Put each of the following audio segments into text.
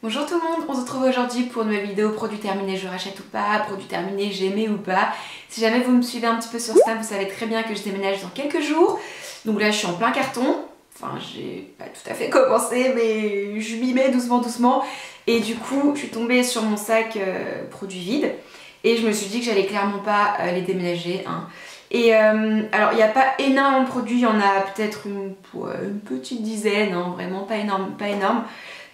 Bonjour tout le monde, on se retrouve aujourd'hui pour une nouvelle vidéo produit terminé je rachète ou pas, produit terminé j'aimais ou pas. Si jamais vous me suivez un petit peu sur Insta, vous savez très bien que je déménage dans quelques jours. Donc là je suis en plein carton, enfin j'ai pas tout à fait commencé mais je m'y mets doucement. Et du coup je suis tombée sur mon sac produit vide et je me suis dit que j'allais clairement pas les déménager. Et alors il n'y a pas énormément de produits, il y en a peut-être une petite dizaine, vraiment pas énorme.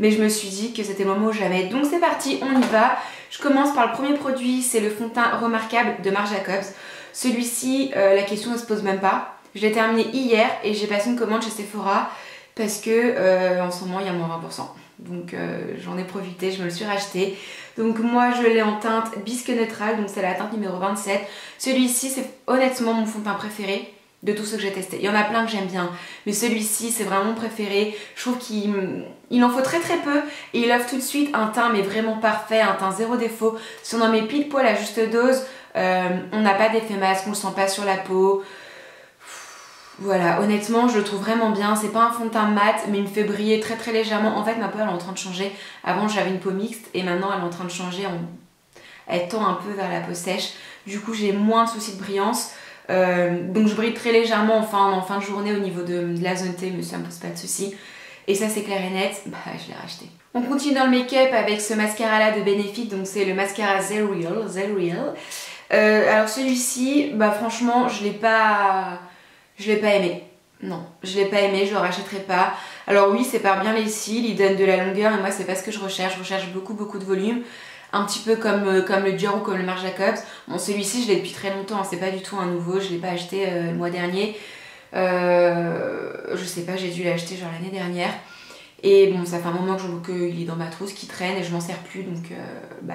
Mais je me suis dit que c'était le moment où j'avais. Donc c'est parti, on y va. Je commence par le premier produit, c'est le fond de teint remarquable de Marc Jacobs. Celui-ci, la question ne se pose même pas. Je l'ai terminé hier et j'ai passé une commande chez Sephora parce que en ce moment il y a moins 20%. Donc j'en ai profité, je me le suis racheté. Donc moi je l'ai en teinte bisque neutrale, donc c'est la teinte numéro 27. Celui-ci c'est honnêtement mon fond de teint préféré de tous ceux que j'ai testés. Il y en a plein que j'aime bien, mais celui-ci c'est vraiment mon préféré. Je trouve qu'il en faut très peu et il offre tout de suite un teint mais vraiment parfait, un teint zéro défaut. Si on en met pile poil à juste dose, on n'a pas d'effet masque, on le sent pas sur la peau. Voilà, honnêtement je le trouve vraiment bien. C'est pas un fond de teint mat mais il me fait briller très légèrement. En fait ma peau elle est en train de changer. Avant j'avais une peau mixte et maintenant elle est en train de changer. Elle tend un peu vers la peau sèche. Du coup j'ai moins de soucis de brillance. Donc je brille très légèrement en fin de journée au niveau de la zone T, mais ça me pose pas de soucis. Et ça c'est clair et net, bah je l'ai racheté. On continue dans le make-up avec ce mascara là de Benefit, donc c'est le mascara Zell Real. Alors celui-ci, bah franchement je l'ai pas aimé. Non, je l'ai pas aimé, je le rachèterai pas. Alors oui, sépare bien les cils, il donne de la longueur et moi c'est pas ce que je recherche beaucoup de volume. Un petit peu comme le Dior ou comme le Marc Jacobs. Bon celui-ci je l'ai depuis très longtemps, c'est pas du tout un nouveau, je l'ai pas acheté le mois dernier. Je sais pas, j'ai dû l'acheter genre l'année dernière. Et bon ça fait un moment qu'il est dans ma trousse, qui traîne et je m'en sers plus donc bah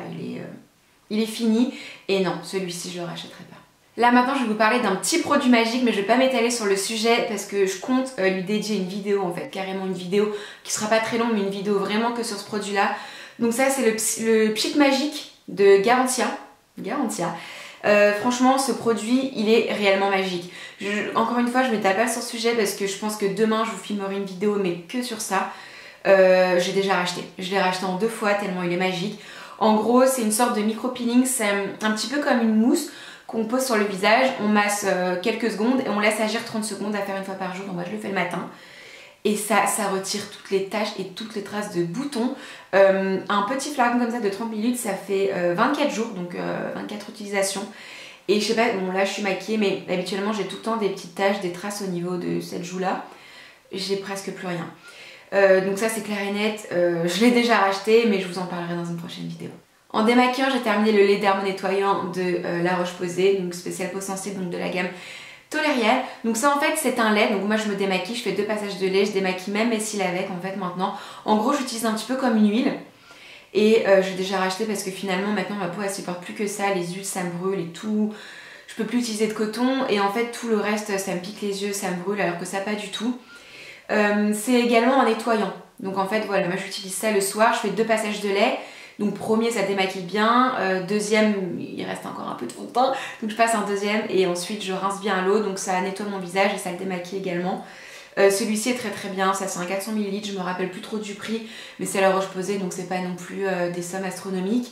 il est fini. Et non, celui-ci je le rachèterai pas. Là maintenant je vais vous parler d'un petit produit magique mais je vais pas m'étaler sur le sujet parce que je compte lui dédier une vidéo en fait, carrément une vidéo qui sera pas très longue mais une vidéo vraiment que sur ce produit là. Donc ça c'est le Pchit Magique de Garantia. Franchement ce produit il est réellement magique. Encore une fois je m'étale pas sur ce sujet parce que je pense que demain je vous filmerai une vidéo mais que sur ça. J'ai déjà racheté. Je l'ai racheté en 2 fois tellement il est magique. En gros c'est une sorte de micro-peeling, c'est un petit peu comme une mousse qu'on pose sur le visage, on masse quelques secondes et on laisse agir 30 secondes à faire une fois par jour. Donc moi je le fais le matin. Et ça retire toutes les taches et toutes les traces de boutons. Un petit flacon comme ça de 30 ml, ça fait 24 jours, donc 24 utilisations. Et je sais pas, bon là je suis maquillée, mais habituellement j'ai tout le temps des petites taches, des traces au niveau de cette joue-là. J'ai presque plus rien. Donc ça c'est clair et net, je l'ai déjà racheté, mais je vous en parlerai dans une prochaine vidéo. En démaquillant, j'ai terminé le lait dermonettoyant de La Roche-Posay, donc spécial peau sensible, donc de la gamme Tolérial. Donc ça en fait c'est un lait, donc moi je me démaquille, je fais 2 passages de lait, je démaquille même mes cils avec en fait maintenant. En gros j'utilise un petit peu comme une huile et j'ai déjà racheté parce que finalement maintenant ma peau elle supporte plus que ça, les huiles ça me brûle et tout. Je peux plus utiliser de coton et en fait tout le reste ça me pique les yeux, ça me brûle alors que ça pas du tout. C'est également un nettoyant, donc en fait voilà moi j'utilise ça le soir, je fais 2 passages de lait. Donc premier ça démaquille bien, deuxième il reste encore un peu de fond de teint, donc je passe un deuxième et ensuite je rince bien à l'eau, donc ça nettoie mon visage et ça le démaquille également. Celui-ci est très bien, ça c'est un 400 ml, je me rappelle plus trop du prix, mais c'est à La Roche-Posay donc c'est pas non plus des sommes astronomiques.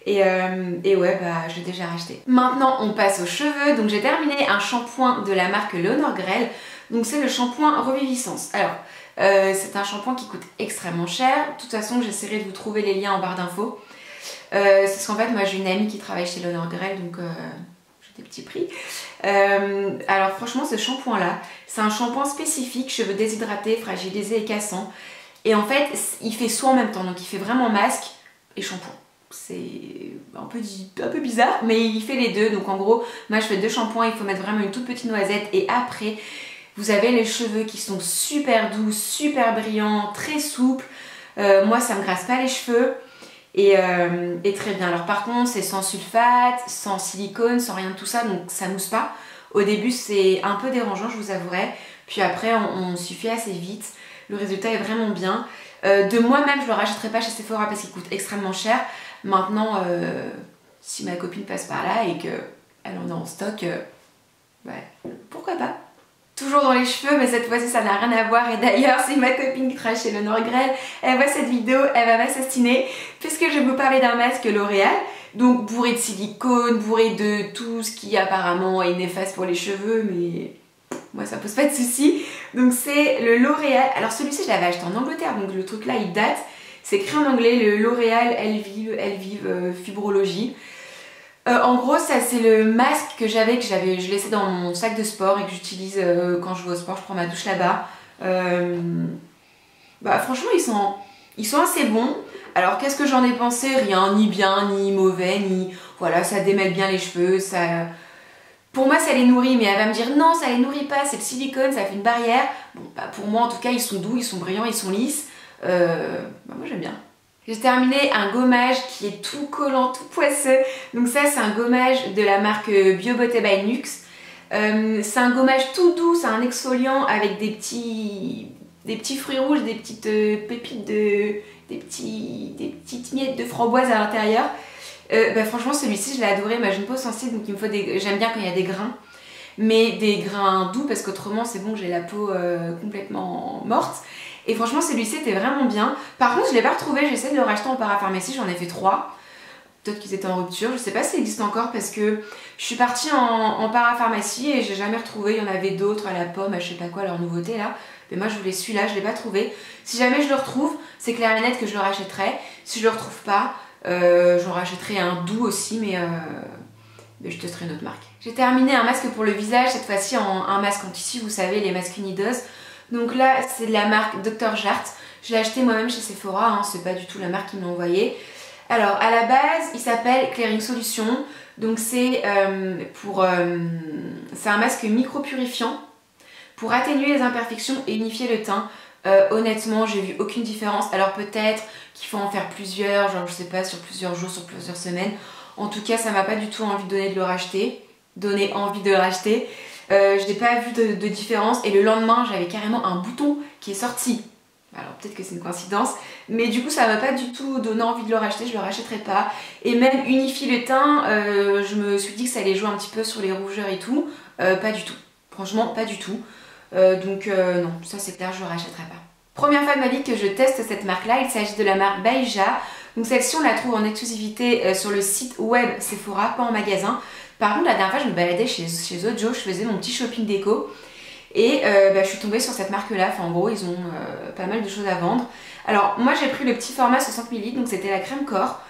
Et ouais bah je l'ai déjà racheté. Maintenant on passe aux cheveux, donc j'ai terminé un shampoing de la marque Léonore Grell, donc c'est le shampoing Reviviscence. Alors c'est un shampoing qui coûte extrêmement cher. De toute façon j'essaierai de vous trouver les liens en barre d'infos. C'est parce qu'en fait moi j'ai une amie qui travaille chez Léonore Grell donc j'ai des petits prix. Alors franchement ce shampoing là c'est un shampoing spécifique cheveux déshydratés, fragilisés et cassants. Et en fait il fait soin en même temps, donc il fait vraiment masque et shampoing. C'est un peu bizarre mais il fait les deux. Donc en gros moi je fais 2 shampoings, il faut mettre vraiment une toute petite noisette et après vous avez les cheveux qui sont super doux, super brillants, très souples. Moi ça me grasse pas les cheveux et très bien. Alors par contre c'est sans sulfate, sans silicone, sans rien de tout ça, donc ça mousse pas. Au début c'est un peu dérangeant je vous avouerai, puis après on s'y fait assez vite. Le résultat est vraiment bien. De moi-même je le rachèterai pas chez Sephora parce qu'il coûte extrêmement cher. Maintenant si ma copine passe par là et qu'elle en a en stock, ouais, pourquoi pas. toujours dans les cheveux, mais cette fois-ci ça n'a rien à voir. Et d'ailleurs, c'est ma copine qui travaille chez Lenore Grell, elle voit cette vidéo, elle va m'assassiner, puisque je vais vous parler d'un masque L'Oréal, donc bourré de silicone, bourré de tout ce qui apparemment est néfaste pour les cheveux, mais moi ça pose pas de soucis. Donc c'est le L'Oréal, alors celui-ci je l'avais acheté en Angleterre, donc le truc là il date, c'est écrit en anglais, le L'Oréal Elvive Fibrologie. En gros, ça c'est le masque que je laissais dans mon sac de sport et que j'utilise quand je vais au sport, je prends ma douche là-bas. Bah franchement, ils sont assez bons. Alors qu'est-ce que j'en ai pensé? Rien, ni bien, ni mauvais, ni... Voilà, ça démêle bien les cheveux, ça... Pour moi, ça les nourrit, mais elle va me dire non, ça les nourrit pas, c'est le silicone, ça fait une barrière. Bon, bah pour moi, en tout cas, ils sont doux, ils sont brillants, ils sont lisses. Bah moi, j'aime bien. J'ai terminé un gommage qui est tout collant, tout poisseux. Donc ça, c'est un gommage de la marque BioBoté by Nuxe. C'est un gommage tout doux, c'est un exfoliant avec des petits fruits rouges, des petites pépites des petites miettes de framboise à l'intérieur. Bah franchement, celui-ci, je l'ai adoré. Moi, j'ai une peau sensible, donc il me faut j'aime bien quand il y a des grains. Mais des grains doux, parce qu'autrement, c'est bon que j'ai la peau complètement morte. Et franchement, celui-ci était vraiment bien. Par contre, je ne l'ai pas retrouvé, j'ai essayé de le racheter en parapharmacie, j'en ai fait 3. Peut-être qu'ils étaient en rupture, je sais pas s'il existe encore parce que je suis partie en parapharmacie et j'ai jamais retrouvé. Il y en avait d'autres à la pomme, à je sais pas quoi, leur nouveauté là. Mais moi je voulais celui-là, je l'ai pas trouvé. Si jamais je le retrouve, c'est clair et net que je le rachèterai. Si je le retrouve pas, j'en rachèterai un doux aussi, mais je testerai une autre marque. J'ai terminé un masque pour le visage, cette fois-ci un masque en tissu, vous savez, les masques Unidos. Donc là, c'est de la marque Dr. Jart. Je l'ai acheté moi-même chez Sephora, hein, c'est pas du tout la marque qui me l'a envoyé. Alors, à la base, il s'appelle Clearing Solution. Donc c'est c'est un masque micro-purifiant pour atténuer les imperfections et unifier le teint. Honnêtement, j'ai vu aucune différence. Alors peut-être qu'il faut en faire plusieurs, genre je sais pas, sur plusieurs jours, sur plusieurs semaines. En tout cas, ça m'a pas du tout envie donné envie de le racheter. Je n'ai pas vu de différence et le lendemain j'avais carrément un bouton qui est sorti. Alors peut-être que c'est une coïncidence, mais du coup ça m'a pas du tout donné envie de le racheter, je le rachèterai pas. Et même unifier le teint, je me suis dit que ça allait jouer un petit peu sur les rougeurs et tout. Pas du tout, franchement pas du tout. Donc non, ça c'est clair, je le rachèterai pas. Première fois de ma vie que je teste cette marque là, il s'agit de la marque Baïja. Donc celle-ci on la trouve en exclusivité sur le site web Sephora, pas en magasin. Par contre, la dernière fois, je me baladais chez Zojo, je faisais mon petit shopping déco et je suis tombée sur cette marque-là. Enfin, en gros, ils ont pas mal de choses à vendre. Alors, moi, j'ai pris le petit format 60 ml, donc c'était la crème corps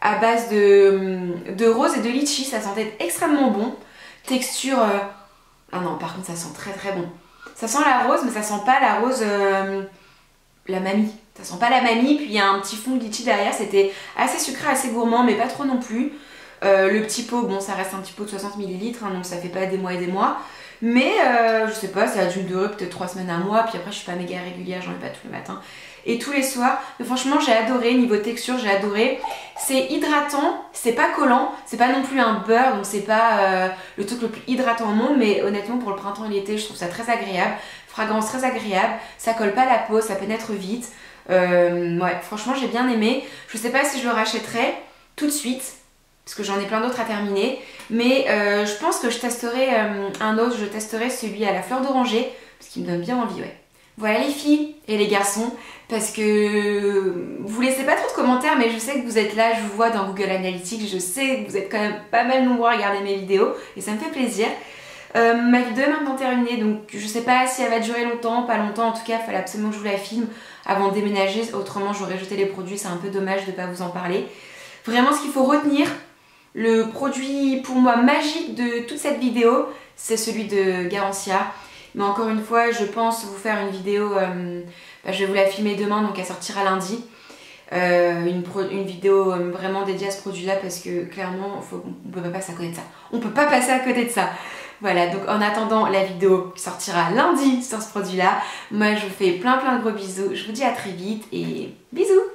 à base de rose et de litchi. Ça sentait extrêmement bon. Texture... Ah non, par contre, ça sent très très bon. Ça sent la rose, mais ça sent pas la rose... la mamie. Ça sent pas la mamie, puis il y a un petit fond de litchi derrière. C'était assez sucré, assez gourmand, mais pas trop non plus. Le petit pot, bon ça reste un petit pot de 60 ml, hein, donc ça fait pas des mois et des mois. Mais je sais pas, ça a dû me durer peut-être 3 semaines, un mois, puis après je suis pas méga régulière, j'en ai pas tous les matins. Et tous les soirs, mais franchement j'ai adoré, niveau texture j'ai adoré. C'est hydratant, c'est pas collant, c'est pas non plus un beurre, donc c'est pas le truc le plus hydratant au monde, mais honnêtement pour le printemps et l'été je trouve ça très agréable. Fragrance très agréable, ça colle pas la peau, ça pénètre vite. Ouais, franchement j'ai bien aimé. Je sais pas si je le rachèterai tout de suite, parce que j'en ai plein d'autres à terminer, mais je pense que je testerai un autre, je testerai celui à la fleur d'oranger, parce qu'il me donne bien envie, ouais. Voilà les filles et les garçons, parce que vous laissez pas trop de commentaires, mais je sais que vous êtes là, je vous vois dans Google Analytics, je sais que vous êtes quand même pas mal nombreux à regarder mes vidéos, et ça me fait plaisir. Ma vidéo est maintenant terminée, donc je sais pas si elle va durer longtemps, pas longtemps, en tout cas il fallait absolument que je vous la filme avant de déménager, autrement j'aurais jeté les produits, c'est un peu dommage de pas vous en parler. Vraiment ce qu'il faut retenir, le produit pour moi magique de toute cette vidéo, c'est celui de Garancia. Mais encore une fois, je pense vous faire une vidéo, je vais vous la filmer demain, donc elle sortira lundi. Une vidéo vraiment dédiée à ce produit-là parce que clairement, on peut pas passer à côté de ça. On peut pas passer à côté de ça. Voilà, donc en attendant la vidéo qui sortira lundi sur ce produit-là, moi je vous fais plein de gros bisous. Je vous dis à très vite et bisous!